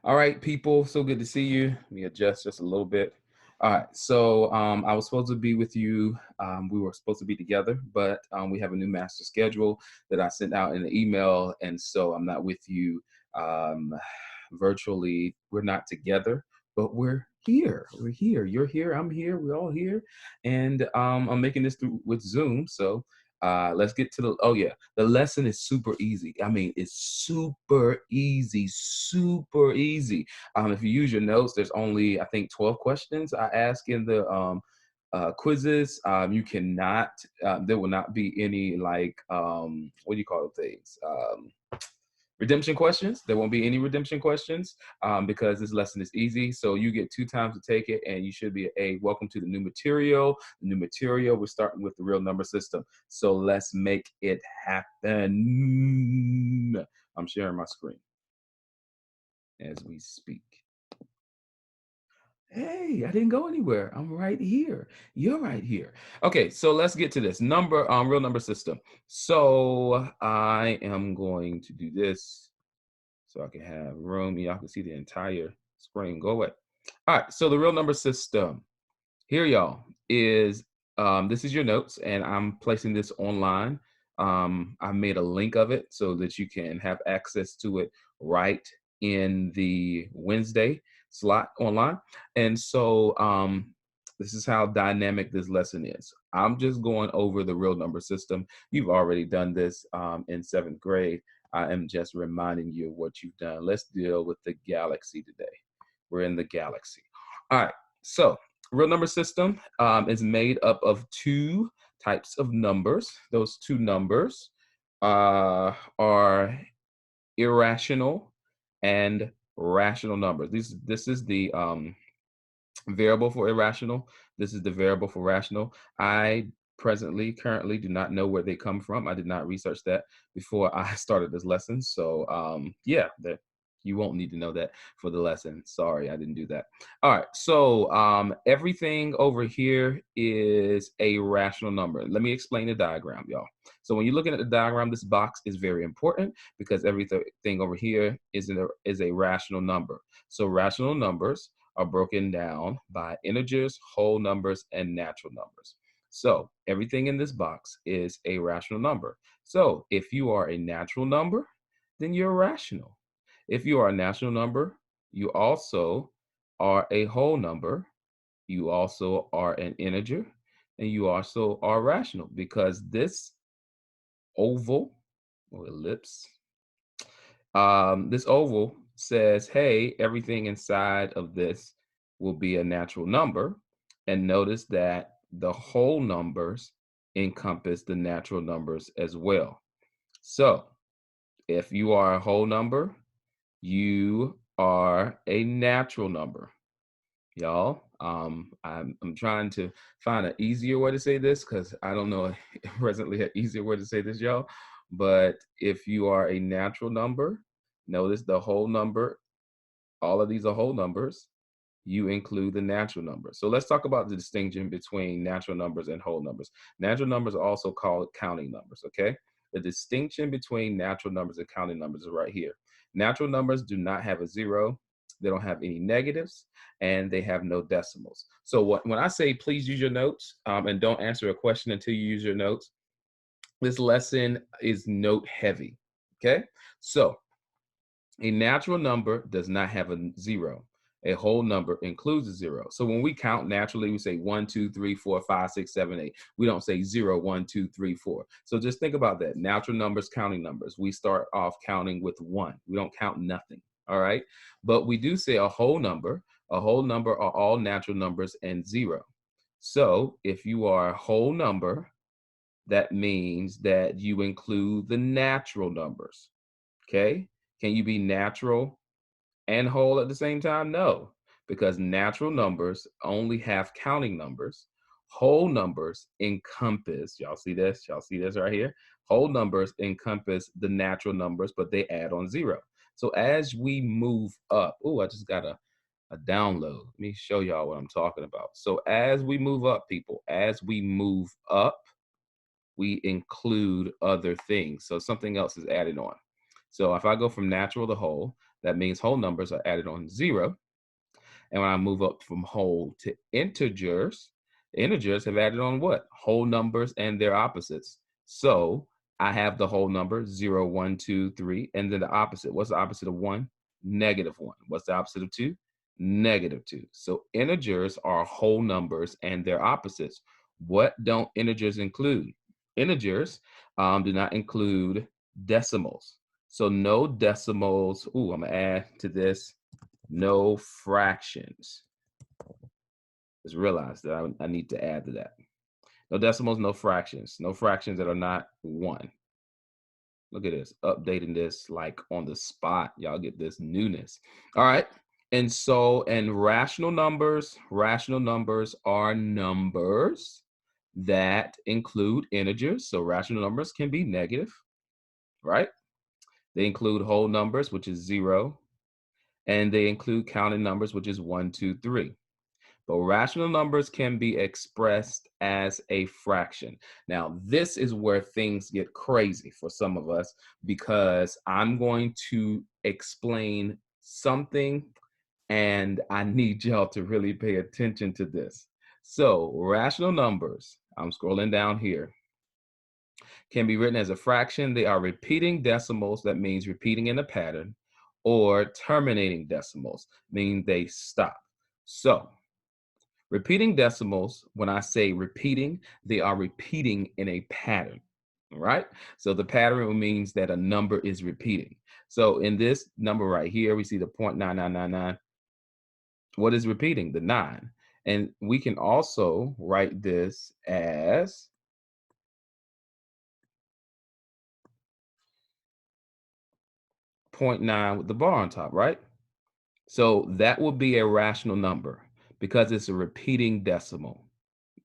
All right, people. So good to see you. Let me adjust just a little bit. All right. So I was supposed to be with you. We were supposed to be together, but we have a new master schedule that I sent out in the email, and so I'm not with you um, virtually. We're not together, but we're here. We're here. You're here. I'm here. We're all here, and I'm making this through with Zoom. So let's get to the. Oh yeah, the lesson is super easy. I mean, it's super easy, super easy. If you use your notes, there's only, I think, 12 questions I ask in the quizzes. You cannot, there will not be any like, what do you call things? Redemption questions. There won't be any redemption questions because this lesson is easy. So you get 2 times to take it, and you should be a welcome to the new material. The new material, we're starting with the real number system. So let's make it happen. I'm sharing my screen as we speak. Hey, I didn't go anywhere. I'm right here. You're right here. Okay, so let's get to this real number system. So I am going to do this so I can have room. Y'all can see the entire screen. Go away. All right. So the real number system here, y'all, is this is your notes, and I'm placing this online. I made a link of it so that you can have access to it right in the Wednesday slot online. And so this is how dynamic this lesson is. I'm just going over the real number system. You've already done this in 7th grade. I am just reminding you of what you've done. Let's deal with the galaxy today. We're in the galaxy. All right. So real number system is made up of 2 types of numbers. Those 2 numbers are irrational and rational numbers. This is the variable for irrational. This is the variable for rational. I currently do not know where they come from. I did not research that before I started this lesson. So yeah, that you won't need to know that for the lesson. Sorry, I didn't do that. All right. So everything over here is a rational number. Let me explain the diagram, y'all. So when you're looking at the diagram, this box is very important because everything over here is a rational number. So rational numbers are broken down by integers, whole numbers, and natural numbers. So everything in this box is a rational number. So if you are a natural number, then you're rational. If you are a natural number, you also are a whole number. You also are an integer, and you also are rational because this oval or ellipse, this oval says, hey, everything inside of this will be a natural number. And notice that the whole numbers encompass the natural numbers as well. So if you are a whole number, you are a natural number. Y'all, I'm trying to find an easier way to say this because I don't know presently an easier way to say this, y'all. But if you are a natural number, notice the whole number, all of these are whole numbers. You include the natural numbers. So let's talk about the distinction between natural numbers and whole numbers. Natural numbers are also called counting numbers, okay? The distinction between natural numbers and counting numbers is right here. Natural numbers do not have a zero, they don't have any negatives, and they have no decimals. So when I say please use your notes and don't answer a question until you use your notes, this lesson is note heavy, okay? So a natural number does not have a zero. A whole number includes a zero. So when we count naturally, we say 1, 2, 3, 4, 5, 6, 7, 8. We don't say 0, 1, 2, 3, 4. So just think about that. Natural numbers, counting numbers. We start off counting with 1. We don't count nothing. All right. But we do say a whole number. A whole number are all natural numbers and 0. So if you are a whole number, that means that you include the natural numbers. Okay. Can you be natural and whole at the same time? No, because natural numbers only have counting numbers. Whole numbers encompass, y'all see this? Y'all see this right here? Whole numbers encompass the natural numbers, but they add on 0. So as we move up, oh, I just got a download. Let me show y'all what I'm talking about. So as we move up, people, as we move up, we include other things. So something else is added on. So if I go from natural to whole, that means whole numbers are added on 0. And when I move up from whole to integers, integers have added on what? Whole numbers and their opposites. So I have the whole number 0, 1, 2, 3, and then the opposite. What's the opposite of 1? -1. What's the opposite of 2? -2. So integers are whole numbers and their opposites. What don't integers include? Integers do not include decimals. So no decimals. Ooh, I'm gonna add to this, no fractions. Just realize that I need to add to that. No decimals, no fractions. No fractions that are not 1. Look at this, updating this like on the spot. Y'all get this newness. All right. And so, and rational numbers are numbers that include integers. So rational numbers can be negative, right? They include whole numbers, which is 0, and they include counted numbers, which is 1, 2, 3. But rational numbers can be expressed as a fraction. Now, this is where things get crazy for some of us, because I'm going to explain something and I need y'all to really pay attention to this. So, rational numbers, I'm scrolling down here, can be written as a fraction. They are repeating decimals, that means repeating in a pattern, or terminating decimals, meaning they stop. So, repeating decimals, when I say repeating, they are repeating in a pattern, right? So the pattern means that a number is repeating. So in this number right here, we see the 0.9999. What is repeating? The 9. And we can also write this as 0.9 with the bar on top, right? So that would be a rational number because it's a repeating decimal,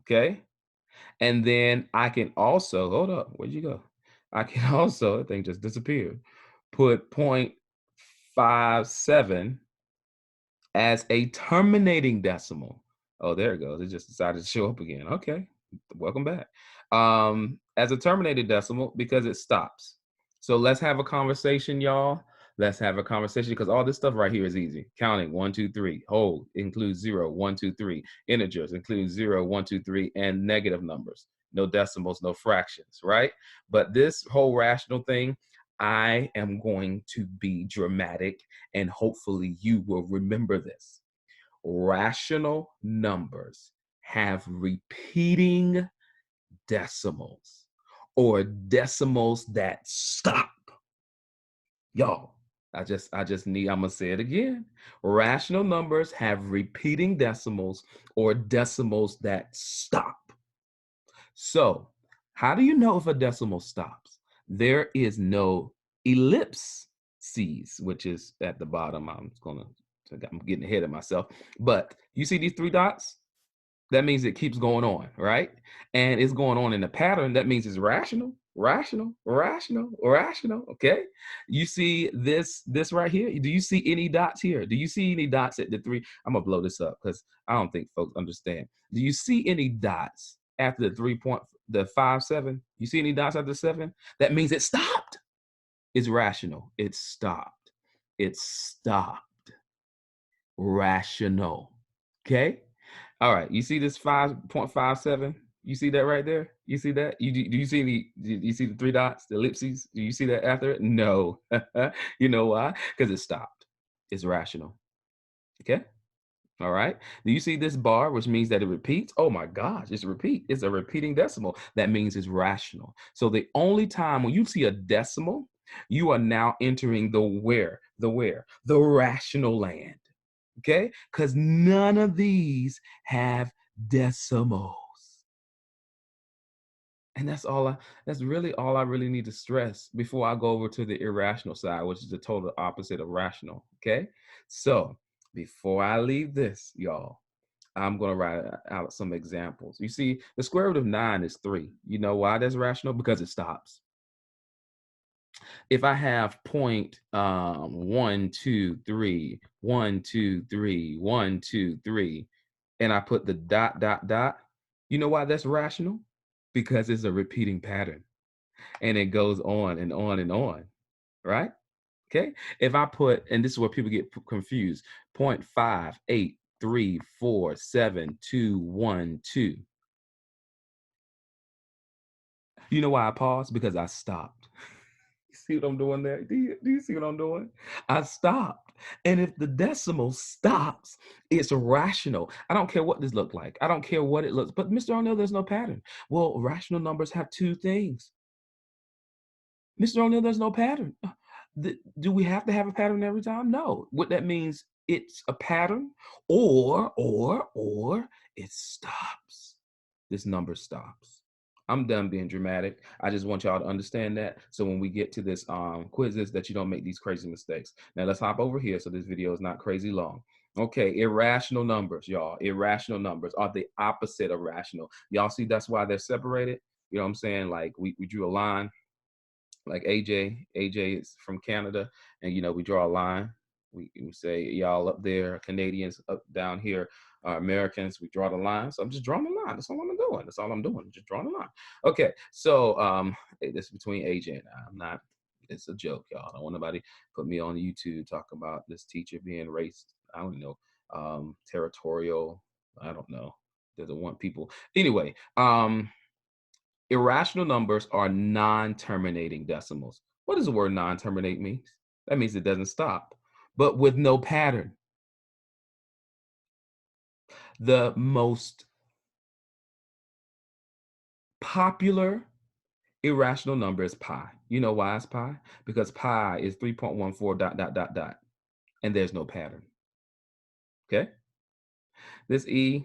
okay? And then I can also, hold up, where'd you go? I can also, that thing just disappeared, put 0.57 as a terminating decimal. Oh, there it goes. It just decided to show up again. Okay, welcome back. As a terminated decimal because it stops. So let's have a conversation, y'all. Let's have a conversation because all this stuff right here is easy. Counting 1, 2, 3. Whole includes 0, 1, 2, 3. Integers includes 0, 1, 2, 3, and negative numbers. No decimals, no fractions, right? But this whole rational thing, I am going to be dramatic and hopefully you will remember this. Rational numbers have repeating decimals or decimals that stop. Y'all, I'm gonna say it again. Rational numbers have repeating decimals or decimals that stop. So, how do you know if a decimal stops? There is no ellipses, which is at the bottom. I'm getting ahead of myself. But you see these 3 dots? That means it keeps going on, right? And it's going on in a pattern. That means it's rational, rational, rational, rational. Okay. You see this right here? Do you see any dots here? Do you see any dots at the 3? I'm gonna blow this up because I don't think folks understand. Do you see any dots after the 5, 7? You see any dots after 7? That means it stopped. It's rational. It stopped. It stopped. Rational. Okay. All right, you see this 5.57? You see that right there? You see that? Do you see you see the 3 dots, the ellipses? Do you see that after it? No. You know why? Because it stopped. It's rational. Okay. All right. Do you see this bar, which means that it repeats? Oh my gosh, it's a repeat. It's a repeating decimal. That means it's rational. So the only time when you see a decimal, you are now entering the rational land. Okay? Because none of these have decimals. And that's really all I really need to stress before I go over to the irrational side, which is the total opposite of rational. Okay? So before I leave this, y'all, I'm gonna write out some examples. You see, the square root of 9 is 3. You know why that's rational? Because it stops. If I have point 1, 2, 3, 1, 2, 3, 1, 2, 3, and I put the dot, dot, dot, you know why that's rational? Because it's a repeating pattern and it goes on and on and on, right? Okay. If I put, and this is where people get confused, 0.583477212. You know why I paused? Because I stopped. You see what I'm doing there? Do you see what I'm doing? I stopped. And if the decimal stops, it's rational. I don't care what this looked like. I don't care what it looks. But Mr. O'Neill, there's no pattern. Well, rational numbers have two things. Mr. O'Neill, there's no pattern. Do we have to have a pattern every time? No. What that means, it's a pattern, or it stops. This number stops. I'm done being dramatic. I just want y'all to understand that. So when we get to this quizzes, that you don't make these crazy mistakes. Now let's hop over here so this video is not crazy long. Okay, irrational numbers, y'all. Irrational numbers are the opposite of rational. Y'all see that's why they're separated? You know what I'm saying? Like we drew a line, like AJ is from Canada, and we draw a line. We say y'all up there, Canadians up down here, Americans. We draw the line. So I'm just drawing the line. That's all I'm doing. That's all I'm doing. Just drawing the line. Okay. So this is between AJ and I. I'm not. It's a joke, y'all. I don't want nobody put me on YouTube talk about this teacher being racist. I don't know. Territorial. I don't know. Doesn't want people. Anyway. Irrational numbers are non-terminating decimals. What does the word non-terminate mean? That means it doesn't stop, but with no pattern. The most popular irrational number is pi. You know why it's pi? Because pi is 3.14 ... and there's no pattern. Okay? This E,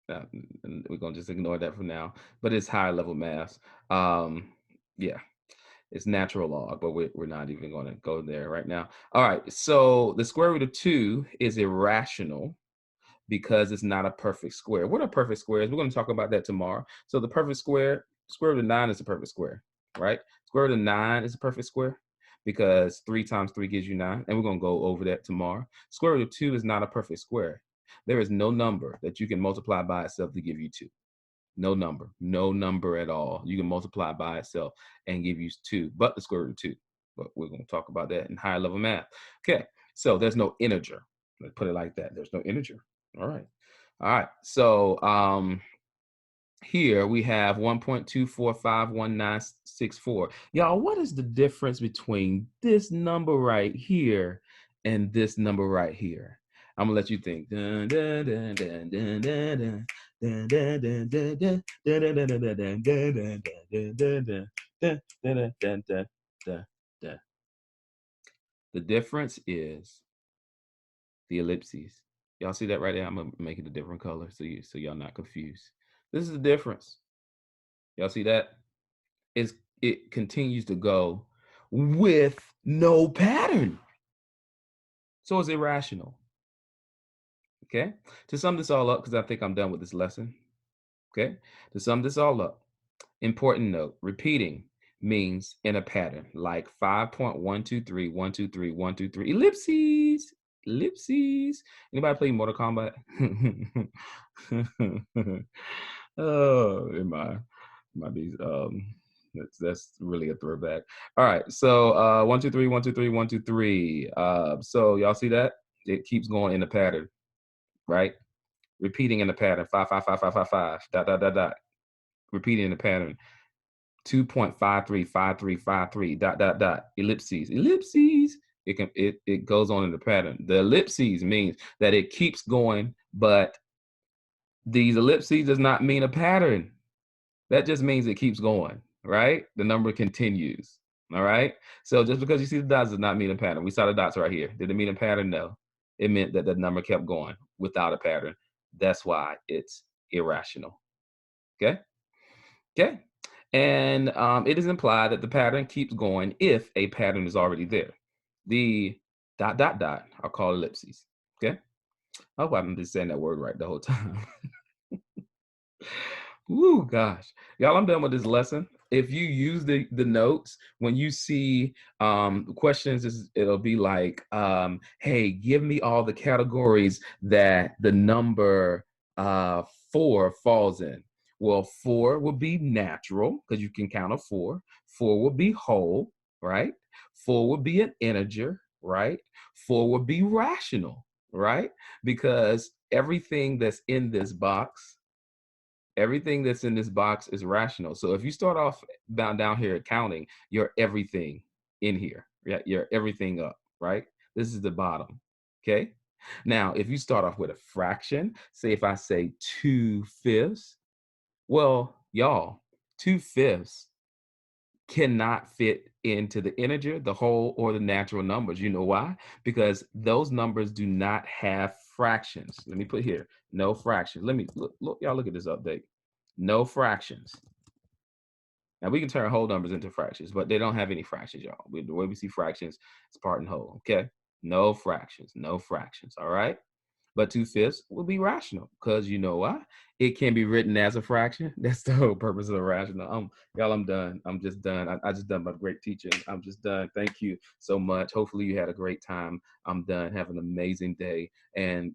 we're gonna just ignore that for now, but it's higher level math. Yeah. It's natural log, but we're not even going to go there right now. All right, so the square root of 2 is irrational because it's not a perfect square. What are perfect squares? We're going to talk about that tomorrow. So the perfect square, square root of 9 is a perfect square, right? Square root of 9 is a perfect square because 3 times 3 gives you 9, and we're going to go over that tomorrow. Square root of 2 is not a perfect square. There is no number that you can multiply by itself to give you 2. No number at all. You can multiply by itself and give you 2, but the square root of 2. But we're going to talk about that in higher level math. Okay, so there's no integer. Let's put it like that. There's no integer. All right. All right. So here we have 1.2451964. Y'all, what is the difference between this number right here and this number right here? I'm gonna let you think. Dun, dun, dun, dun, dun, dun, dun. Dun, dun, dun, dun, dun, dun, dun, dun, dun, dun, dun, dun, dun, dun, dun, dun, dun, dun, dun, dun. The difference is the ellipses. Y'all see that right there? I'm gonna make it a different color so y'all not confused. This is the difference. Y'all see that? It continues to go with no pattern. So it's irrational. Okay? To sum this all up, because I think I'm done with this lesson. Okay? To sum this all up, important note, repeating means in a pattern, like 5.123, ellipses. Ellipses. Anybody play Mortal Kombat? Oh, it might be that's really a throwback. All right, so 1 2 3 1 2 3 1 2 3. So y'all see that? It keeps going in a pattern, right? Repeating in the pattern, 5 5 5 5 5 5 dot dot dot dot. Repeating in the pattern, 2.535353 dot dot dot. Ellipses. It goes on in the pattern. The ellipses means that it keeps going, but these ellipses does not mean a pattern. That just means it keeps going, right? The number continues. All right. So just because you see the dots does not mean a pattern. We saw the dots right here. Did it mean a pattern? No. It meant that the number kept going without a pattern. That's why it's irrational. Okay. Okay. And it is implied that the pattern keeps going if a pattern is already there. The ... are called ellipses. Okay. I hope I'm just saying that word right the whole time. Ooh, gosh. Y'all, I'm done with this lesson. If you use the notes, when you see questions, it'll be like, hey, give me all the categories that the number 4 falls in. Well, 4 would be natural because you can count a 4. 4 would be whole, right? Four would be an integer, right? Four would be rational, right? Because everything that's in this box is rational. So if you start off down here at counting, you're everything in here. Yeah, you're everything up, right? This is the bottom. Okay. Now, if you start off with a fraction, say if I say 2/5, well, y'all, 2/5 cannot fit into the integer, the whole, or the natural numbers. You know why? Because those numbers do not have fractions. Let me put here, no fractions. Let me look, y'all look at this update. No fractions. Now we can turn whole numbers into fractions, but they don't have any fractions, y'all. The way we see fractions, it's part and whole. Okay. No fractions, no fractions. All right. But 2/5 will be rational because you know why? It can be written as a fraction. That's the whole purpose of rational. Y'all, I'm done. I'm just done. I just done my great teaching. I'm just done. Thank you so much. Hopefully you had a great time. I'm done. Have an amazing day and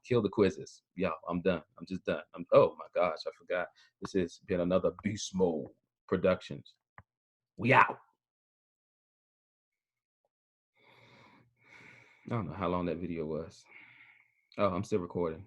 kill the quizzes. Y'all, I'm done. I'm just done. Oh my gosh, I forgot. This has been another Beast Mode Productions. We out. I don't know how long that video was. Oh, I'm still recording.